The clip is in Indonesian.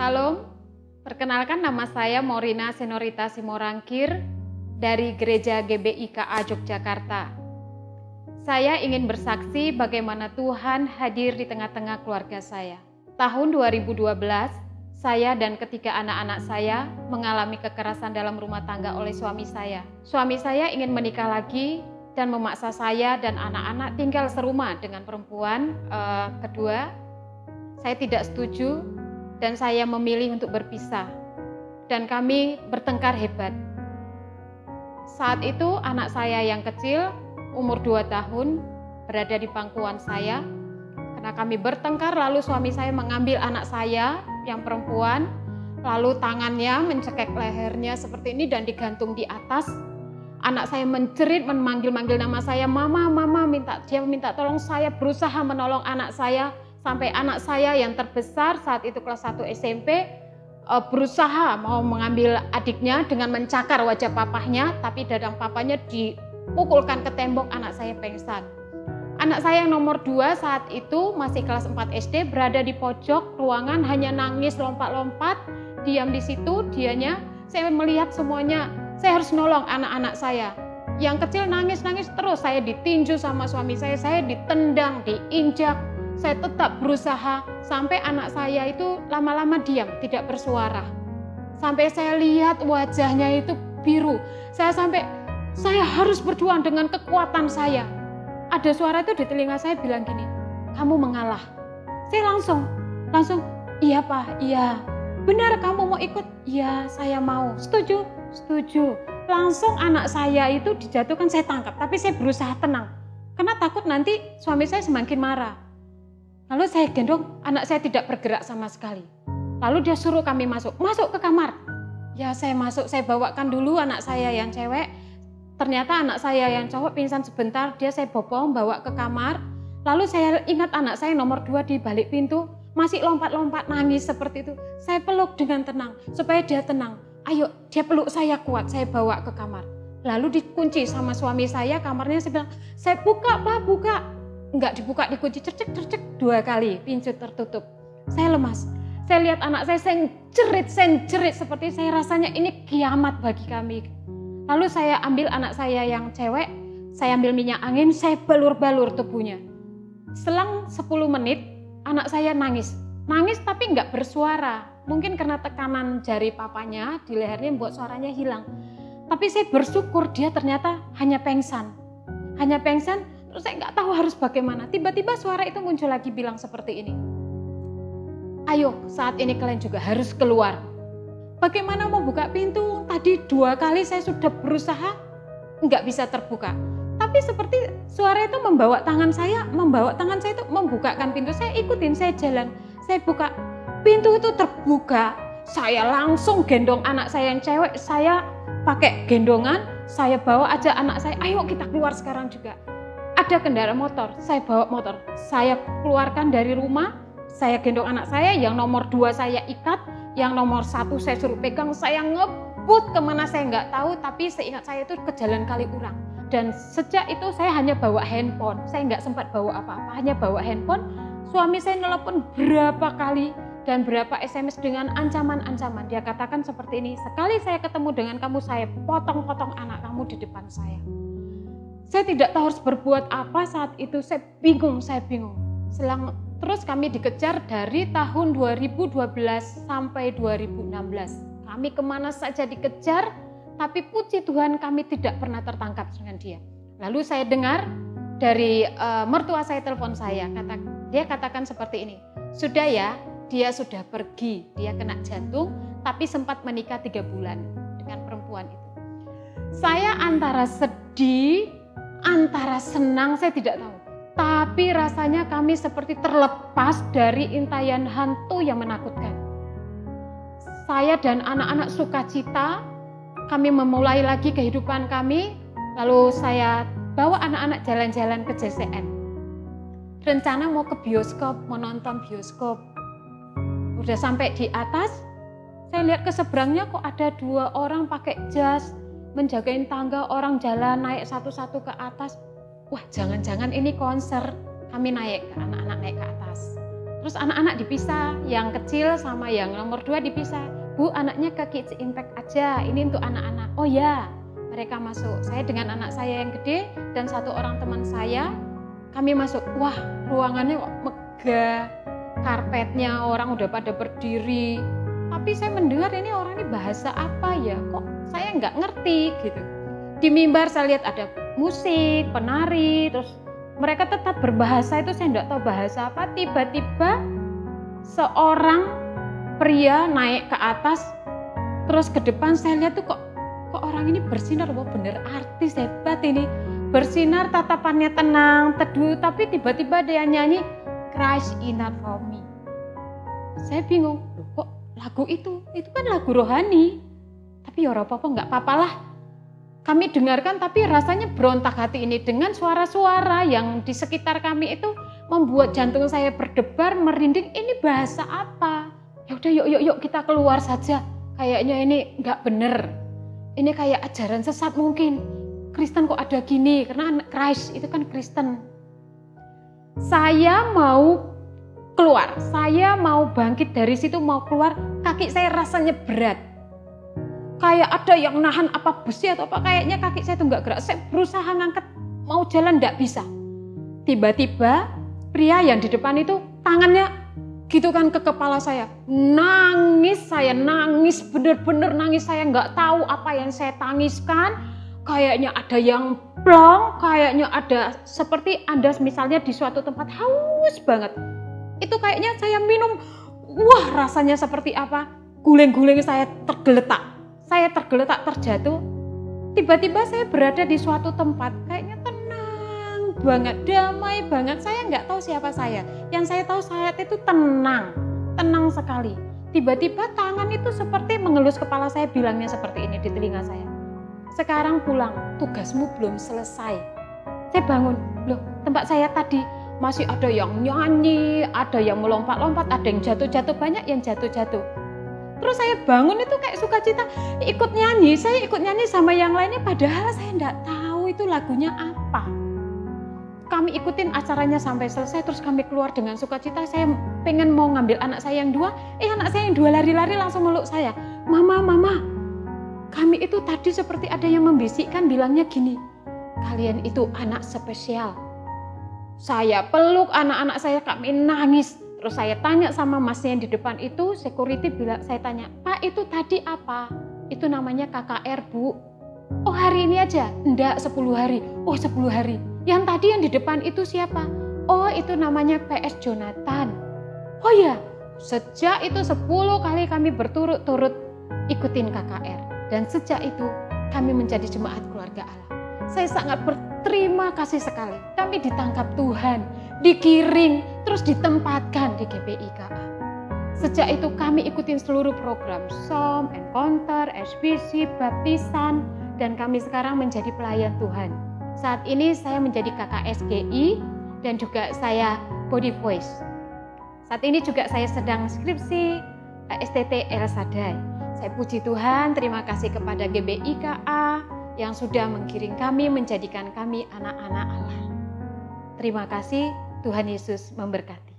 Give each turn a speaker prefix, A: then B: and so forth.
A: Salam, perkenalkan nama saya Morina Senorita Simorangkir dari Gereja GBIKA Yogyakarta. Saya ingin bersaksi bagaimana Tuhan hadir di tengah-tengah keluarga saya. Tahun 2012, saya dan ketiga anak-anak saya mengalami kekerasan dalam rumah tangga oleh suami saya. Suami saya ingin menikah lagi dan memaksa saya dan anak-anak tinggal serumah dengan perempuan kedua. Saya tidak setuju dan saya memilih untuk berpisah. Dan kami bertengkar hebat. Saat itu anak saya yang kecil, umur 2 tahun, berada di pangkuan saya. Karena kami bertengkar, lalu suami saya mengambil anak saya yang perempuan, lalu tangannya mencekek lehernya seperti ini dan digantung di atas. Anak saya menjerit, memanggil-manggil nama saya, mama, dia minta tolong. Saya berusaha menolong anak saya, sampai anak saya yang terbesar saat itu kelas 1 SMP berusaha mau mengambil adiknya dengan mencakar wajah papahnya, tapi dadang papanya dipukulkan ke tembok, anak saya pingsan. Anak saya yang nomor 2 saat itu masih kelas 4 SD, berada di pojok ruangan, hanya nangis, lompat-lompat, diam di situ dianya. Saya melihat semuanya, saya harus nolong anak-anak saya. Yang kecil nangis-nangis terus, saya ditinju sama suami saya ditendang, diinjak. Saya tetap berusaha sampai anak saya itu lama-lama diam, tidak bersuara. Sampai saya lihat wajahnya itu biru. Saya harus berjuang dengan kekuatan saya. Ada suara itu di telinga saya bilang gini, kamu mengalah. Saya langsung, iya Pak, iya. Benar kamu mau ikut? Iya, saya mau. Setuju? Setuju. Langsung anak saya itu dijatuhkan, saya tangkap. Tapi saya berusaha tenang. Karena takut nanti suami saya semakin marah. Lalu saya gendong, anak saya tidak bergerak sama sekali. Lalu dia suruh kami masuk ke kamar. Ya saya masuk, saya bawakan dulu anak saya yang cewek. Ternyata anak saya yang cowok pingsan sebentar, saya bawa ke kamar. Lalu saya ingat anak saya nomor 2 di balik pintu, masih lompat-lompat nangis seperti itu. Saya peluk dengan tenang, supaya dia tenang. Ayo, dia peluk saya kuat, saya bawa ke kamar. Lalu dikunci sama suami saya, kamarnya saya bilang, saya buka Pak, buka. Enggak dibuka, dikunci, cercek 2 kali, pintu tertutup. Saya lemas, saya lihat anak saya jerit seperti saya rasanya ini kiamat bagi kami. Lalu saya ambil anak saya yang cewek, saya ambil minyak angin, saya balur-balur tubuhnya. Selang 10 menit, anak saya nangis tapi enggak bersuara. Mungkin karena tekanan jari papanya di lehernya membuat suaranya hilang. Tapi saya bersyukur dia ternyata hanya pengsan. Terus saya nggak tahu harus bagaimana. Tiba-tiba suara itu muncul lagi bilang seperti ini. Ayo, saat ini kalian juga harus keluar. Bagaimana mau buka pintu? Tadi 2 kali saya sudah berusaha, nggak bisa terbuka. Tapi seperti suara itu membawa tangan saya itu membukakan pintu. Saya ikutin, saya jalan, saya buka. Pintu itu terbuka. Saya langsung gendong anak saya yang cewek. Saya pakai gendongan, saya bawa aja anak saya. Ayo kita keluar sekarang juga. Ada kendaraan motor, saya bawa motor, saya keluarkan dari rumah, saya gendong anak saya, yang nomor 2 saya ikat, yang nomor 1 saya suruh pegang, saya ngebut kemana saya nggak tahu, tapi seingat saya itu ke Jalan Kaliurang. Dan sejak itu saya hanya bawa handphone, saya nggak sempat bawa apa-apa, hanya bawa handphone. Suami saya nelpon berapa kali dan berapa SMS dengan ancaman-ancaman. Dia katakan seperti ini, sekali saya ketemu dengan kamu, saya potong-potong anak kamu di depan saya. Saya tidak tahu harus berbuat apa saat itu, saya bingung. Terus kami dikejar dari tahun 2012 sampai 2016. Kami kemana saja dikejar, tapi puji Tuhan kami tidak pernah tertangkap dengan dia. Lalu saya dengar dari mertua saya telepon saya, dia katakan seperti ini, sudah ya, dia sudah pergi, dia kena jantung, tapi sempat menikah 3 bulan dengan perempuan itu. Saya antara sedih, antara senang, saya tidak tahu. Tapi rasanya kami seperti terlepas dari intayan hantu yang menakutkan. Saya dan anak-anak sukacita, kami memulai lagi kehidupan kami. Lalu saya bawa anak-anak jalan-jalan ke JCN. Rencana mau ke bioskop, mau nonton bioskop. Udah sampai di atas, saya lihat ke seberangnya kok ada 2 orang pakai jas, menjagain tangga, orang jalan naik satu-satu ke atas. Wah, jangan-jangan ini konser. Kami naik, anak-anak naik ke atas. Terus Terus anak-anak dipisah, yang kecil sama yang nomor 2 dipisah. Bu, anaknya ke Kids Impact aja, ini untuk anak-anak. Oh ya, mereka masuk. Saya dengan anak saya yang gede dan 1 orang teman saya, kami masuk. Wah, ruangannya kok megah, karpetnya orang udah pada berdiri. Tapi saya mendengar ini orang ini bahasa apa ya, kok saya nggak ngerti gitu. Di mimbar saya lihat ada musik, penari, terus mereka tetap berbahasa itu saya nggak tahu bahasa apa. Tiba-tiba seorang pria naik ke atas, terus ke depan saya lihat tuh kok orang ini bersinar, wah bener artis hebat ini. Bersinar, tatapannya tenang, teduh, tapi tiba-tiba dia nyanyi Christ enough for me. Saya bingung, loh, kok lagu itu kan lagu rohani. Tapi ya apa-apa, nggak apa-apalah. Kami dengarkan, tapi rasanya berontak hati ini dengan suara-suara yang di sekitar kami itu membuat jantung saya berdebar, merinding. Ini bahasa apa? Ya udah, yuk kita keluar saja. Kayaknya ini nggak bener. Ini kayak ajaran sesat mungkin. Kristen kok ada gini? Karena Christ itu kan Kristen. Saya mau keluar, saya mau bangkit dari situ, mau keluar. Kaki saya rasanya berat. Kayak ada yang nahan apa besi atau apa, kayaknya kaki saya tuh nggak gerak. Saya berusaha ngangkat, mau jalan nggak bisa. Tiba-tiba pria yang di depan itu tangannya gitu kan ke kepala saya. Saya nangis, bener-bener nangis. Saya nggak tahu apa yang saya tangiskan. Kayaknya ada yang plong, kayaknya ada seperti Anda misalnya di suatu tempat haus banget. Itu kayaknya saya minum, wah rasanya seperti apa? Guling-guling saya tergeletak. Saya tergeletak, terjatuh. Tiba-tiba saya berada di suatu tempat, kayaknya tenang banget, damai banget. Saya nggak tahu siapa saya. Yang saya tahu saat itu tenang sekali. Tiba-tiba tangan itu seperti mengelus kepala saya, bilangnya seperti ini di telinga saya. Sekarang pulang, tugasmu belum selesai. Saya bangun, loh tempat saya tadi masih ada yang nyanyi, ada yang melompat-lompat, ada yang jatuh-jatuh, banyak yang jatuh-jatuh. Terus saya bangun itu kayak sukacita, ikut nyanyi, saya ikut nyanyi sama yang lainnya, padahal saya enggak tahu itu lagunya apa. Kami ikutin acaranya sampai selesai, terus kami keluar dengan sukacita. Saya pengen mau ngambil anak saya yang 2, anak saya yang 2 lari-lari langsung meluk saya. Mama, kami itu tadi seperti ada yang membisikkan, bilangnya gini, kalian itu anak spesial. Saya peluk anak-anak saya, kami nangis. Terus saya tanya sama masnya yang di depan itu, security bilang, saya tanya, Pak itu tadi apa? Itu namanya KKR Bu. Oh hari ini aja? Enggak, 10 hari. Oh 10 hari. Yang tadi yang di depan itu siapa? Oh itu namanya PS Jonathan. Oh ya, sejak itu 10 kali kami berturut-turut ikutin KKR. Dan sejak itu kami menjadi jemaat keluarga Allah. Saya sangat berterima kasih sekali. Kami ditangkap Tuhan, dikiring, terus ditempatkan di GBI KA. Sejak itu kami ikutin seluruh program SOM, Encounter, SBC, Baptisan, dan kami sekarang menjadi pelayan Tuhan. Saat ini saya menjadi KKSGI dan juga saya Body Voice. Saat ini juga saya sedang skripsi STT El Shaddai. Saya puji Tuhan, terima kasih kepada GBI KA yang sudah menggiring kami, menjadikan kami anak-anak Allah. Terima kasih, Tuhan Yesus memberkati.